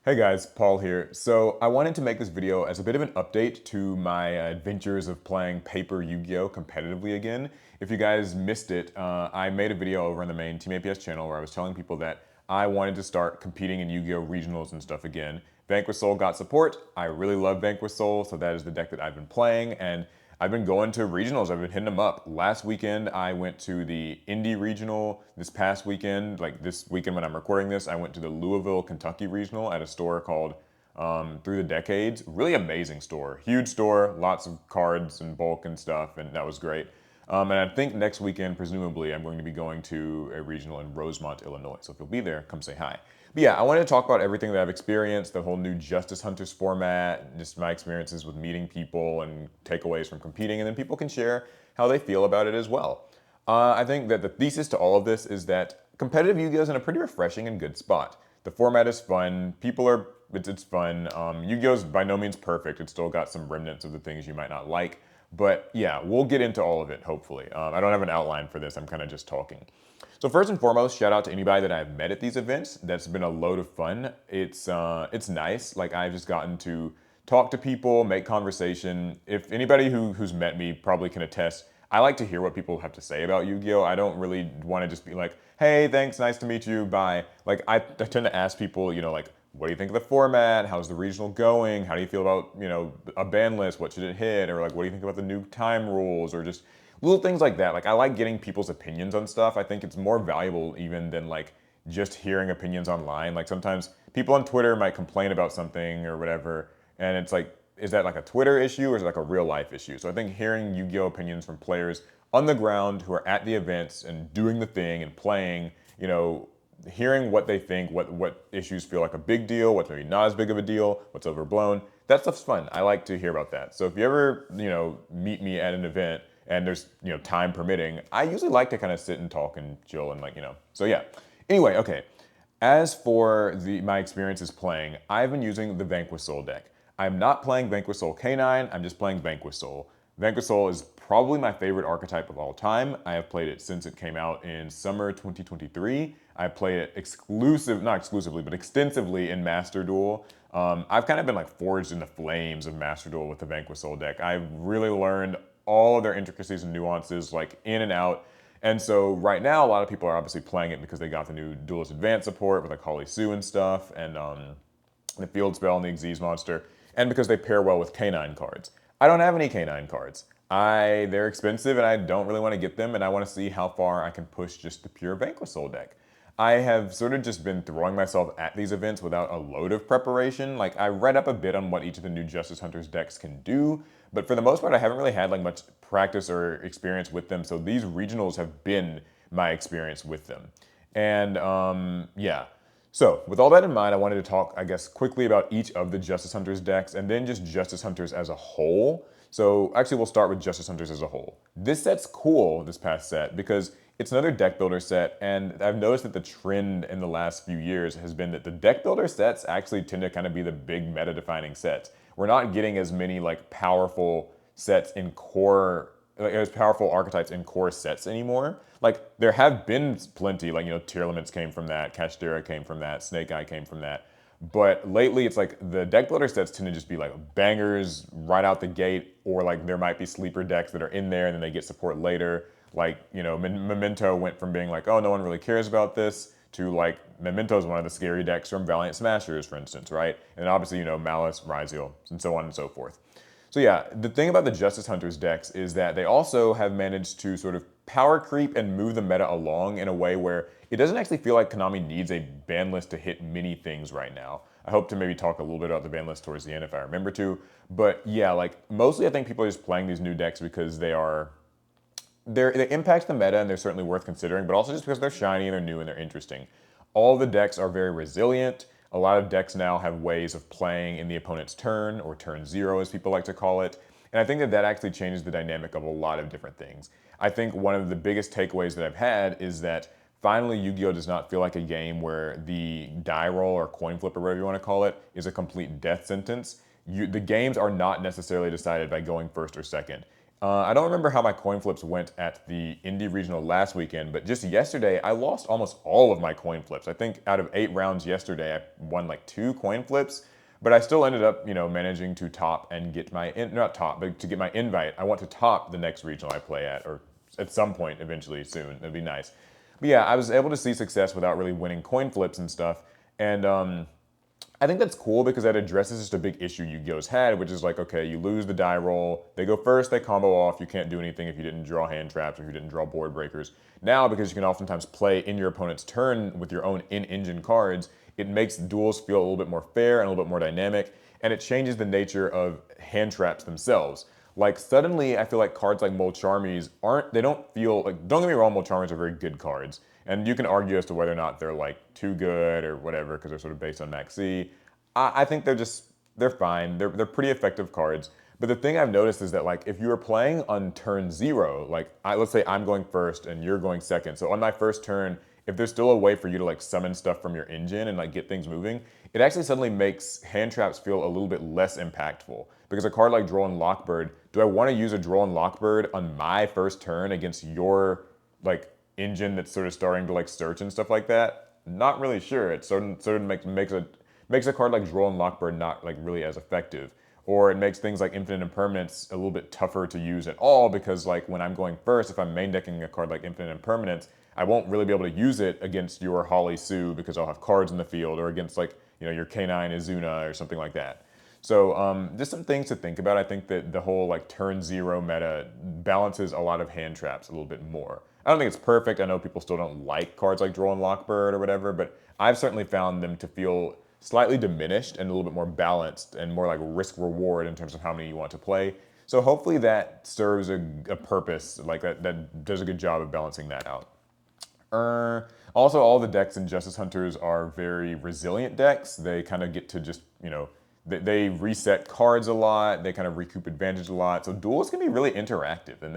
Hey guys, Paul here. So I wanted to make this video as a bit of an update to my adventures of playing paper Yu-Gi-Oh competitively again. If you guys missed it, I made a video over on the main Team APS channel where I was telling people that I wanted to start competing in Yu-Gi-Oh regionals and stuff again. Vanquish Soul got support. I really love Vanquish Soul, so that is the deck that I've been playing, and I've been going to regionals. I've been hitting them up. Last weekend, I went to the Indy Regional. This past weekend, like this weekend when I'm recording this, I went to the Louisville, Kentucky Regional at a store called Through the Decades. Really amazing store. Huge store, lots of cards and bulk and stuff, and that was great. And I think next weekend, presumably, I'm going to be going to a regional in Rosemont, Illinois. So if you'll be there, come say hi. But yeah, I wanted to talk about everything that I've experienced, the whole new Justice Hunters format, just my experiences with meeting people and takeaways from competing, and then people can share how they feel about it as well. I think that the thesis to all of this is that competitive Yu-Gi-Oh is in a pretty refreshing and good spot. The format is fun. It's fun. Yu-Gi-Oh is by no means perfect. It's still got some remnants of the things you might not like. But yeah, we'll get into all of it, hopefully. I don't have an outline for this. I'm kind of just talking. So first and foremost, shout out to anybody that I've met at these events. That's been a load of fun. It's nice. Like I've just gotten to talk to people, make conversation. If anybody who's met me probably can attest, I like to hear what people have to say about Yu-Gi-Oh. I don't really want to just be like, hey, thanks, nice to meet you, bye. Like I tend to ask people, like, what do you think of the format? How's the regional going? How do you feel about, a ban list? What should it hit? Or like, what do you think about the new time rules? Or just little things like that. Like I like getting people's opinions on stuff. I think it's more valuable even than like just hearing opinions online. Like sometimes people on Twitter might complain about something or whatever, and it's like, is that like a Twitter issue or is it like a real life issue? So I think hearing Yu-Gi-Oh opinions from players on the ground who are at the events and doing the thing and playing, hearing what they think, what issues feel like a big deal, what's maybe not as big of a deal, what's overblown. That stuff's fun. I like to hear about that. So if you ever, meet me at an event and there's, time permitting, I usually like to kind of sit and talk and chill and So yeah. Anyway, okay. As for my experiences playing, I've been using the Vanquish Soul deck. I'm not playing Vanquish Soul K9, I'm just playing Vanquish Soul. Vanquish Soul is probably my favorite archetype of all time. I have played it since it came out in summer 2023. I play it not exclusively, but extensively in Master Duel. I've kind of been like forged in the flames of Master Duel with the Vanquish Soul deck. I've really learned all of their intricacies and nuances, like in and out. And so right now, a lot of people are obviously playing it because they got the new Duelist Advanced support with like Holly Sue and stuff, and the Field Spell and the Xyz Monster, and because they pair well with K9 cards. I don't have any K9 cards. They're expensive and I don't really want to get them, and I want to see how far I can push just the pure Vanquish Soul deck. I have sort of just been throwing myself at these events without a load of preparation. Like I read up a bit on what each of the new Justice Hunters decks can do, but for the most part I haven't really had like much practice or experience with them. So these regionals have been my experience with them. And yeah. So with all that in mind, I wanted to talk, I guess, quickly about each of the Justice Hunters decks and then just Justice Hunters as a whole. So actually we'll start with Justice Hunters as a whole. This set's cool, this past set, because it's another deck builder set, and I've noticed that the trend in the last few years has been that the deck builder sets actually tend to kind of be the big meta defining sets. We're not getting as many like powerful sets in core, like, as powerful archetypes in core sets anymore. Like there have been plenty, like Tear Limits came from that, Kashtira came from that, Snake Eye came from that. But lately, it's like the deck builder sets tend to just be like bangers right out the gate, or like there might be sleeper decks that are in there and then they get support later. Like, Memento went from being like, oh, no one really cares about this, to like, Memento is one of the scary decks from Valiant Smashers, for instance, right? And obviously, Malice, Ryziel, and so on and so forth. So yeah, the thing about the Justice Hunters decks is that they also have managed to sort of power creep and move the meta along in a way where it doesn't actually feel like Konami needs a ban list to hit many things right now. I hope to maybe talk a little bit about the ban list towards the end if I remember to. But yeah, like mostly I think people are just playing these new decks because they impact the meta and they're certainly worth considering, but also just because they're shiny and they're new and they're interesting. All the decks are very resilient. A lot of decks now have ways of playing in the opponent's turn, or turn zero as people like to call it. And I think that actually changes the dynamic of a lot of different things. I think one of the biggest takeaways that I've had is that finally Yu-Gi-Oh does not feel like a game where the die roll or coin flip or whatever you want to call it is a complete death sentence. The games are not necessarily decided by going first or second. I don't remember how my coin flips went at the Indie Regional last weekend, but just yesterday, I lost almost all of my coin flips. I think out of 8 rounds yesterday, I won like 2 coin flips, but I still ended up, managing to top and get not top, but to get my invite. I want to top the next regional I play at, or at some point eventually soon. That'd be nice. But yeah, I was able to see success without really winning coin flips and stuff. And I think that's cool because that addresses just a big issue Yu-Gi-Oh's had, which is like, okay, you lose the die roll, they go first, they combo off, you can't do anything if you didn't draw hand traps or if you didn't draw board breakers. Now, because you can oftentimes play in your opponent's turn with your own in-engine cards, it makes duels feel a little bit more fair and a little bit more dynamic, and it changes the nature of hand traps themselves. Like suddenly, I feel like cards like Molcharmies they don't feel like, don't get me wrong, Molcharmies are very good cards. And you can argue as to whether or not they're like too good or whatever, because they're sort of based on Maxi. I think they're fine. They're pretty effective cards. But the thing I've noticed is that like if you are playing on turn 0, like let's say I'm going first and you're going second. So on my first turn, if there's still a way for you to like summon stuff from your engine and like get things moving, it actually suddenly makes hand traps feel a little bit less impactful. Because a card like Droll Lockbird, do I want to use a Droll Lockbird on my first turn against your like engine that's sort of starting to like search and stuff like that? Not really sure. It sort of makes a card like Droll Lockbird not like really as effective. Or it makes things like Infinite Impermanence a little bit tougher to use at all because like when I'm going first, if I'm main decking a card like Infinite Impermanence, I won't really be able to use it against your Holly Sue because I'll have cards in the field, or against like your K9 Izuna or something like that. So just some things to think about. I think that the whole like turn 0 meta balances a lot of hand traps a little bit more. I don't think it's perfect. I know people still don't like cards like Droll Lockbird or whatever, but I've certainly found them to feel slightly diminished and a little bit more balanced and more like risk reward in terms of how many you want to play. So hopefully that serves a purpose, like that does a good job of balancing that out. Also, all the decks in Justice Hunters are very resilient decks. They kind of get to just, they reset cards a lot. They kind of recoup advantage a lot. So duels can be really interactive, and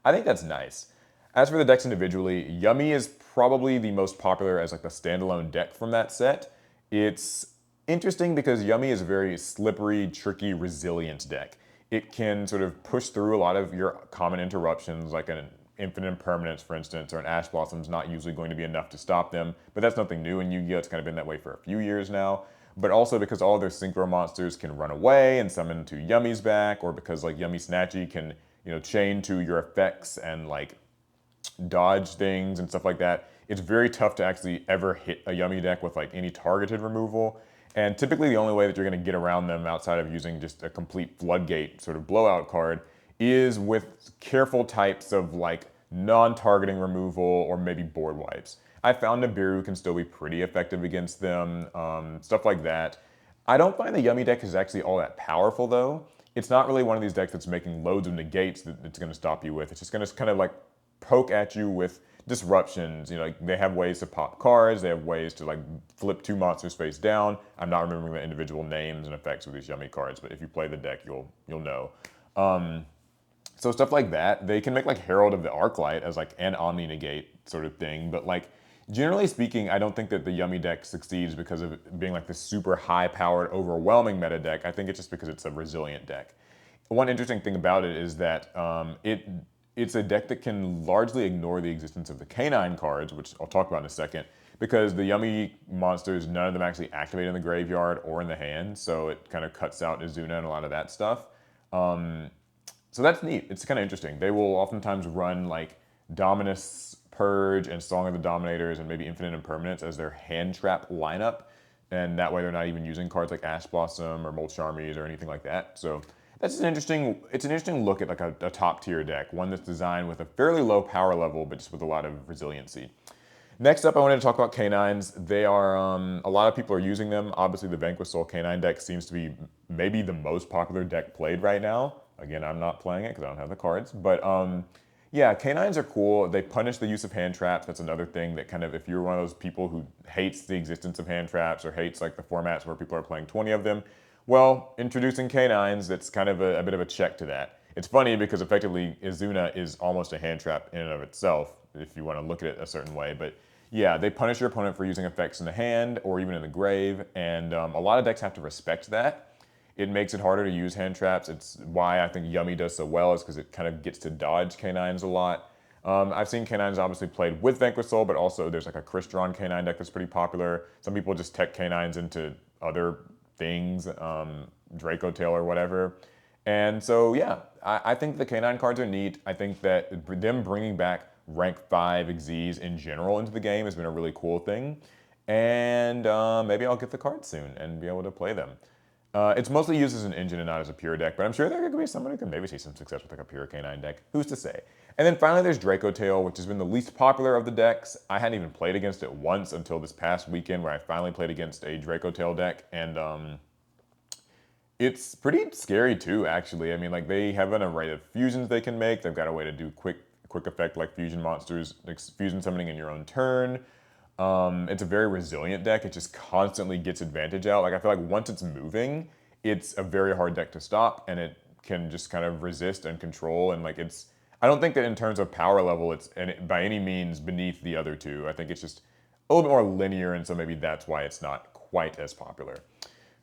I think that's nice. As for the decks individually, Yummy is probably the most popular as like the standalone deck from that set. It's interesting because Yummy is a very slippery, tricky, resilient deck. It can sort of push through a lot of your common interruptions, like an Infinite Impermanence, for instance, or an Ash Blossom's not usually going to be enough to stop them, but that's nothing new in Yu-Gi-Oh! It's kind of been that way for a few years now. But also because all their synchro monsters can run away and summon to Yummy's back, or because like Yummy Snatchy can, chain to your effects and like dodge things and stuff like that, it's very tough to actually ever hit a Yummy deck with like any targeted removal. And typically the only way that you're going to get around them outside of using just a complete floodgate sort of blowout card is with careful types of like non-targeting removal or maybe board wipes. I found Nibiru can still be pretty effective against them, stuff like that. I don't find the Yummy deck is actually all that powerful though. It's not really one of these decks that's making loads of negates that it's going to stop you with. It's just going to kind of like poke at you with disruptions. Like they have ways to pop cards, they have ways to like flip 2 monsters face down. I'm not remembering the individual names and effects of these Yummy cards, but if you play the deck, you'll know. So stuff like that, they can make like Herald of the Arclight as like an Omni negate sort of thing, but like generally speaking, I don't think that the Yummy deck succeeds because of it being like this super high-powered, overwhelming meta deck. I think it's just because it's a resilient deck. One interesting thing about it is that it's a deck that can largely ignore the existence of the K9 cards, which I'll talk about in a second, because the Yummy monsters, none of them actually activate in the graveyard or in the hand, so it kind of cuts out Izuna and a lot of that stuff. So that's neat. It's kind of interesting. They will oftentimes run like Dominus Purge and Song of the Dominators and maybe Infinite Impermanence as their hand trap lineup, and that way they're not even using cards like Ash Blossom or Molcharmies or anything like that. So it's an interesting look at like a top tier deck, one that's designed with a fairly low power level, but just with a lot of resiliency. Next up, I wanted to talk about K9s. They are, a lot of people are using them. Obviously, the Vanquish Soul K9 deck seems to be maybe the most popular deck played right now. Again, I'm not playing it because I don't have the cards, but yeah, K9s are cool. They punish the use of hand traps. That's another thing that kind of, if you're one of those people who hates the existence of hand traps or hates like the formats where people are playing 20 of them, well, introducing K9s, that's kind of a bit of a check to that. It's funny because effectively Izuna is almost a hand trap in and of itself, if you want to look at it a certain way. But yeah, they punish your opponent for using effects in the hand or even in the grave, and a lot of decks have to respect that. It makes it harder to use hand traps. It's why I think Yummy does so well, is because it kind of gets to dodge canines a lot. I've seen canines obviously played with Vanquish Soul, but also there's like a Crystron canine deck that's pretty popular. Some people just tech canines into other things, Draco Tail or whatever. And so, yeah, I think the canine cards are neat. I think that them bringing back rank 5 Xyz in general into the game has been a really cool thing. And maybe I'll get the cards soon and be able to play them. It's mostly used as an engine and not as a pure deck, but I'm sure there could be someone who can maybe see some success with like a pure canine deck. Who's to say? And then finally there's Draco Tail, which has been the least popular of the decks. I hadn't even played against it once until this past weekend where I finally played against a Draco Tail deck, and it's pretty scary too, actually. I mean, like, they have an array of fusions they can make. They've got a way to do quick effect like fusion monsters, like fusion summoning in your own turn. It's a very resilient deck. It just constantly gets advantage out. Like, I feel like once it's moving, it's a very hard deck to stop, and it can just kind of resist and control. And like, I don't think that in terms of power level, it's by any means beneath the other two. I think it's just a little bit more linear, and so maybe that's why it's not quite as popular.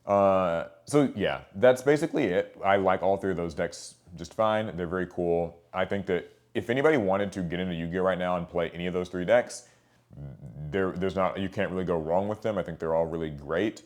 So yeah, that's basically it. I like all three of those decks just fine. They're very cool. I think that if anybody wanted to get into Yu-Gi-Oh right now and play any of those three decks, you can't really go wrong with them. I think they're all really great.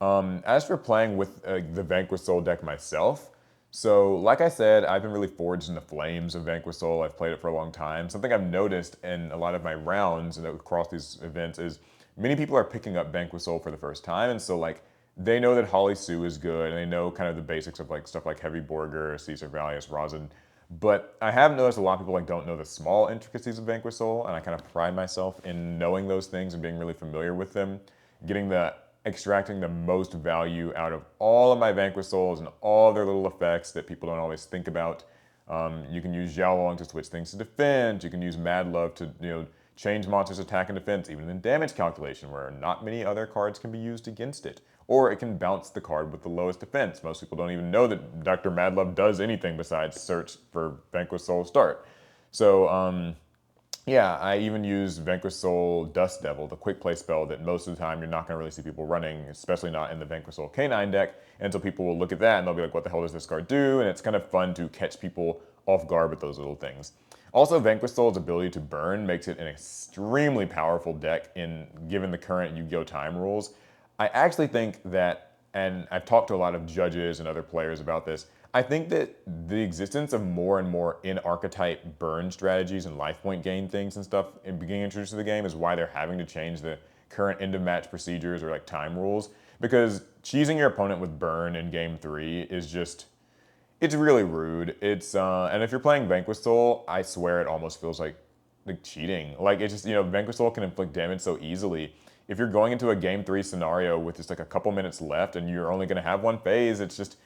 As for playing with the Vanquish Soul deck myself, so like I said, I've been really forged in the flames of Vanquish Soul. I've played it for a long time. Something I've noticed in a lot of my rounds and across these events is many people are picking up Vanquish Soul for the first time, and so like they know that Holly Sue is good, and they know kind of the basics of like stuff like Heavy Borger, Caesar Valius, Rosin. But I have noticed a lot of people like don't know the small intricacies of Vanquish Soul, and I kind of pride myself in knowing those things and being really familiar with them, extracting the most value out of all of my Vanquish Souls and all their little effects that people don't always think about. You can use Xiaolong to switch things to defense. You can use Mad Love to change monsters' attack and defense, even in damage calculation, where not many other cards can be used against it. Or it can bounce the card with the lowest defense. Most people don't even know that Dr. Madlove does anything besides search for Vanquish Soul start. So, yeah, I even use Vanquish Soul Dust Devil, the quick play spell that most of the time you're not going to really see people running, especially not in the Vanquish Soul K9 deck. And so people will look at that and they'll be like, what the hell does this card do? And it's kind of fun to catch people off guard with those little things. Also, Vanquish Soul's ability to burn makes it an extremely powerful deck given the current Yu-Gi-Oh time rules. I actually think that, and I've talked to a lot of judges and other players about this, I think that the existence of more and more in-archetype burn strategies and life point gain things and stuff in being introduced to the game is why they're having to change the current end-of-match procedures or like time rules. Because cheesing your opponent with burn in game 3 is just, it's really rude. And if you're playing Vanquish Soul, I swear it almost feels like cheating. Like, it's just, Vanquish Soul can inflict damage so easily. If you're going into a game 3 scenario with just like a couple minutes left and you're only going to have one phase, it's just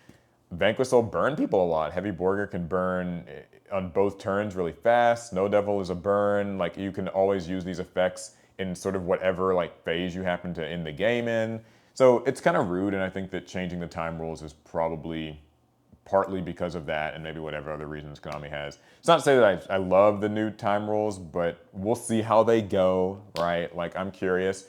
Vanquish Soul burn people a lot. Heavy Borger can burn on both turns really fast. Snow Devil is a burn. Like, you can always use these effects in sort of whatever like phase you happen to end the game in. So it's kind of rude, and I think that changing the time rules is probably partly because of that and maybe whatever other reasons Konami has. It's not to say that I love the new time rules, but we'll see how they go, right? Like, I'm curious.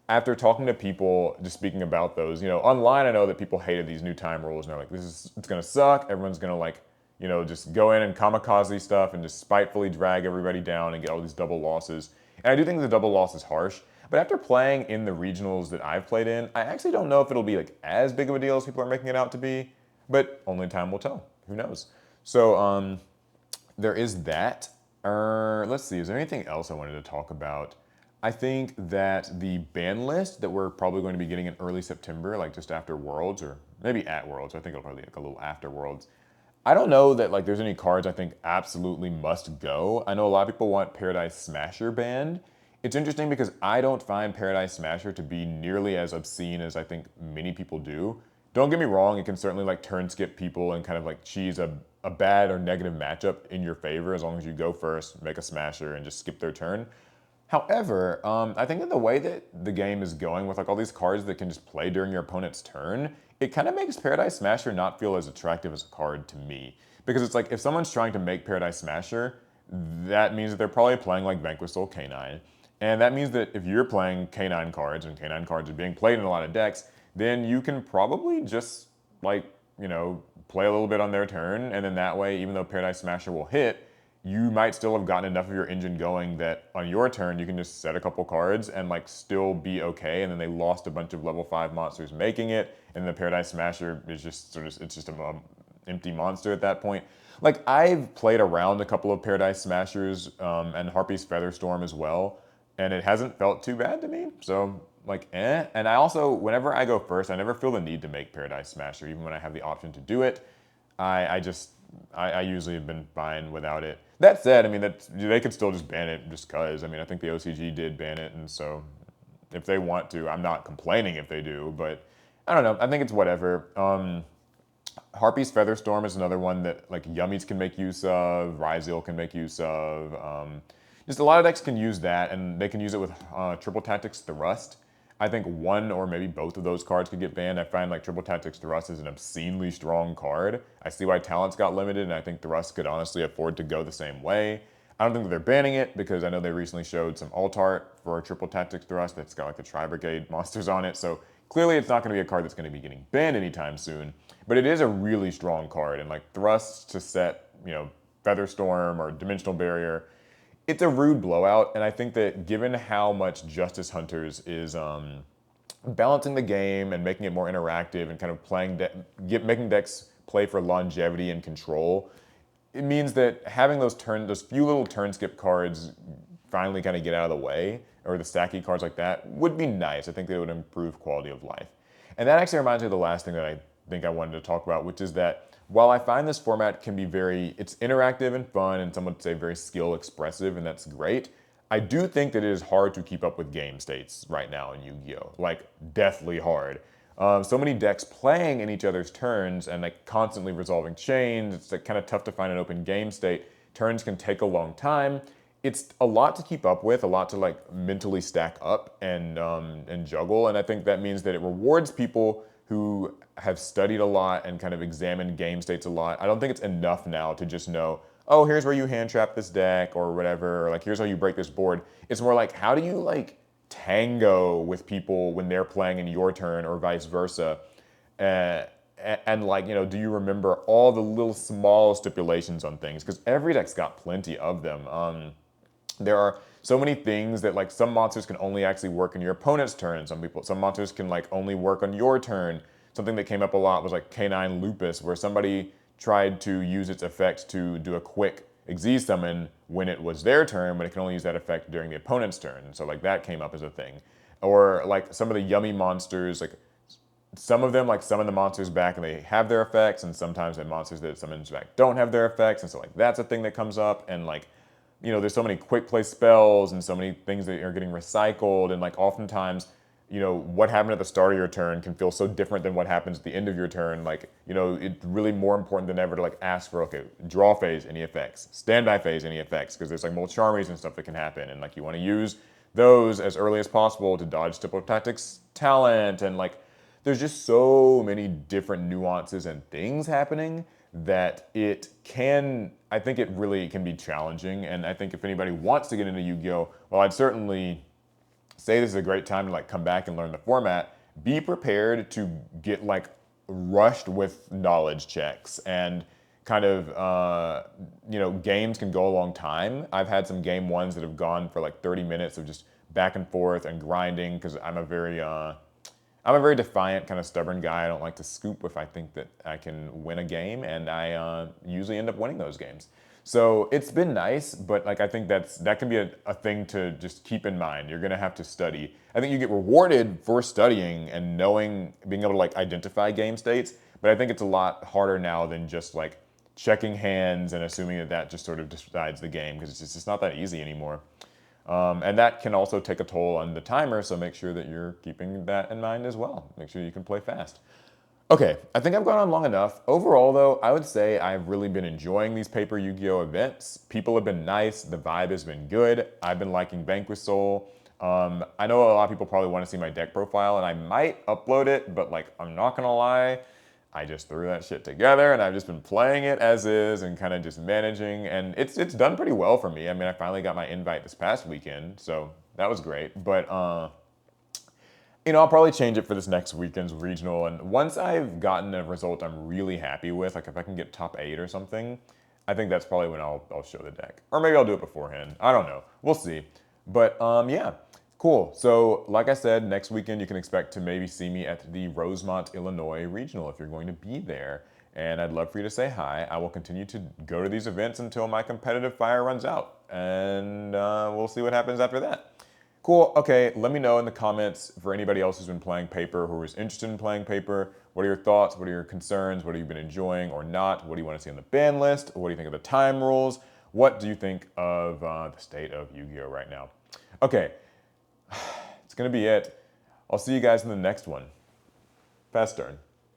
After talking to people, just speaking about those, online I know that people hated these new time rules and they're like, it's gonna suck. Everyone's gonna like, just go in and kamikaze stuff and just spitefully drag everybody down and get all these double losses. And I do think the double loss is harsh, but after playing in the regionals that I've played in, I actually don't know if it'll be like as big of a deal as people are making it out to be. But only time will tell. Who knows? So there is that. Let's see. Is there anything else I wanted to talk about? I think that the ban list that we're probably going to be getting in early September, like just after Worlds, or maybe at Worlds. I think it'll probably be like a little after Worlds. I don't know that like there's any cards I think absolutely must go. I know a lot of people want Paradise Smasher banned. It's interesting because I don't find Paradise Smasher to be nearly as obscene as I think many people do. Don't get me wrong, it can certainly like turn skip people and kind of like cheese a bad or negative matchup in your favor as long as you go first, make a smasher, and just skip their turn. However, I think that the way that the game is going with like all these cards that can just play during your opponent's turn, it kind of makes Paradise Smasher not feel as attractive as a card to me. Because it's like if someone's trying to make Paradise Smasher, that means that they're probably playing like Vanquish Soul K9. And that means that if you're playing K9 cards and K9 cards are being played in a lot of decks, then you can probably just like play a little bit on their turn, and then that way, even though Paradise Smasher will hit, you might still have gotten enough of your engine going that on your turn you can just set a couple cards and like still be okay. And then they lost a bunch of level 5 monsters making it, and the Paradise Smasher is just it's just an empty monster at that point. Like I've played around a couple of Paradise Smashers and Harpy's Featherstorm as well, and it hasn't felt too bad to me. So like, eh. And I also, whenever I go first, I never feel the need to make Paradise Smasher, even when I have the option to do it. I usually have been fine without it. That said, I mean, they could still just ban it just because. I mean, I think the OCG did ban it, and so if they want to, I'm not complaining if they do, but I don't know. I think it's whatever. Harpy's Featherstorm is another one that like Yummies can make use of, Ryzeal can make use of. Just a lot of decks can use that, and they can use it with Triple Tactics Thrust. I think one or maybe both of those cards could get banned. I find like Triple Tactics Thrust is an obscenely strong card. I see why Talents got limited, and I think Thrust could honestly afford to go the same way. I don't think that they're banning it because I know they recently showed some alt art for Triple Tactics Thrust that's got like the Tri-Brigade monsters on it. So clearly it's not going to be a card that's going to be getting banned anytime soon. But it is a really strong card, and like Thrust to set, Featherstorm or Dimensional Barrier, it's a rude blowout, and I think that given how much Justice Hunters is balancing the game and making it more interactive and kind of making decks play for longevity and control, it means that having those few little turn skip cards finally kind of get out of the way, or the stacky cards like that, would be nice. I think they would improve quality of life. And that actually reminds me of the last thing that I think I wanted to talk about, which is that while I find this format can be it's interactive and fun, and some would say very skill expressive, and that's great, I do think that it is hard to keep up with game states right now in Yu-Gi-Oh! Like, deathly hard. So many decks playing in each other's turns and like constantly resolving chains. It's like kind of tough to find an open game state. Turns can take a long time. It's a lot to keep up with, a lot to like mentally stack up and juggle. And I think that means that it rewards people who have studied a lot and kind of examined game states a lot. I don't think it's enough now to just know, oh, here's where you hand trap this deck or whatever, or like here's how you break this board. It's more like, how do you like tango with people when they're playing in your turn or vice versa? And like, do you remember all the little small stipulations on things? Because every deck's got plenty of them. There are so many things that like some monsters can only actually work in your opponent's turn. Some monsters can like only work on your turn. Something that came up a lot was like Canine Lupus, where somebody tried to use its effect to do a quick Xyz summon when it was their turn, but it can only use that effect during the opponent's turn. So like that came up as a thing. Or like some of the yummy monsters, like some of them like summon the monsters back and they have their effects, and sometimes the monsters that it summons back don't have their effects, and so like that's a thing that comes up. And like, there's so many quick play spells and so many things that are getting recycled, and like oftentimes, what happened at the start of your turn can feel so different than what happens at the end of your turn. Like, it's really more important than ever to like ask for, okay, draw phase, any effects, standby phase, any effects, because there's like multiple charmies and stuff that can happen, and like you want to use those as early as possible to dodge Triple Tactics talent, and like there's just so many different nuances and things happening that I think it really can be challenging. And I think if anybody wants to get into Yu-Gi-Oh, well, I'd certainly say this is a great time to like come back and learn the format. Be prepared to get like rushed with knowledge checks, and kind of, games can go a long time. I've had some game ones that have gone for like 30 minutes of just back and forth and grinding, because I'm a very defiant, kind of stubborn guy. I don't like to scoop if I think that I can win a game, and I usually end up winning those games. So it's been nice, but like I think that can be a thing to just keep in mind. You're gonna have to study. I think you get rewarded for studying and being able to like identify game states, but I think it's a lot harder now than just like checking hands and assuming that just sort of decides the game, because it's just not that easy anymore. And that can also take a toll on the timer, so make sure that you're keeping that in mind as well. Make sure you can play fast. Okay, I think I've gone on long enough. Overall, though, I would say I've really been enjoying these paper Yu-Gi-Oh events. People have been nice. The vibe has been good. I've been liking Vanquish Soul. I know a lot of people probably want to see my deck profile, and I might upload it, but like, I'm not gonna lie, I just threw that shit together, and I've just been playing it as is and kind of just managing, and it's done pretty well for me. I mean, I finally got my invite this past weekend, so that was great. But I'll probably change it for this next weekend's regional. And once I've gotten a result I'm really happy with, like if I can get top 8 or something, I think that's probably when I'll show the deck. Or maybe I'll do it beforehand. I don't know. We'll see. But yeah, cool. So like I said, next weekend you can expect to maybe see me at the Rosemont, Illinois regional if you're going to be there. And I'd love for you to say hi. I will continue to go to these events until my competitive fire runs out. And we'll see what happens after that. Cool, okay, let me know in the comments for anybody else who's been playing Paper, who is interested in playing Paper. What are your thoughts? What are your concerns? What have you been enjoying or not? What do you want to see on the ban list? What do you think of the time rules? What do you think of the state of Yu-Gi-Oh right now? Okay, it's gonna be it. I'll see you guys in the next one. Fast turn.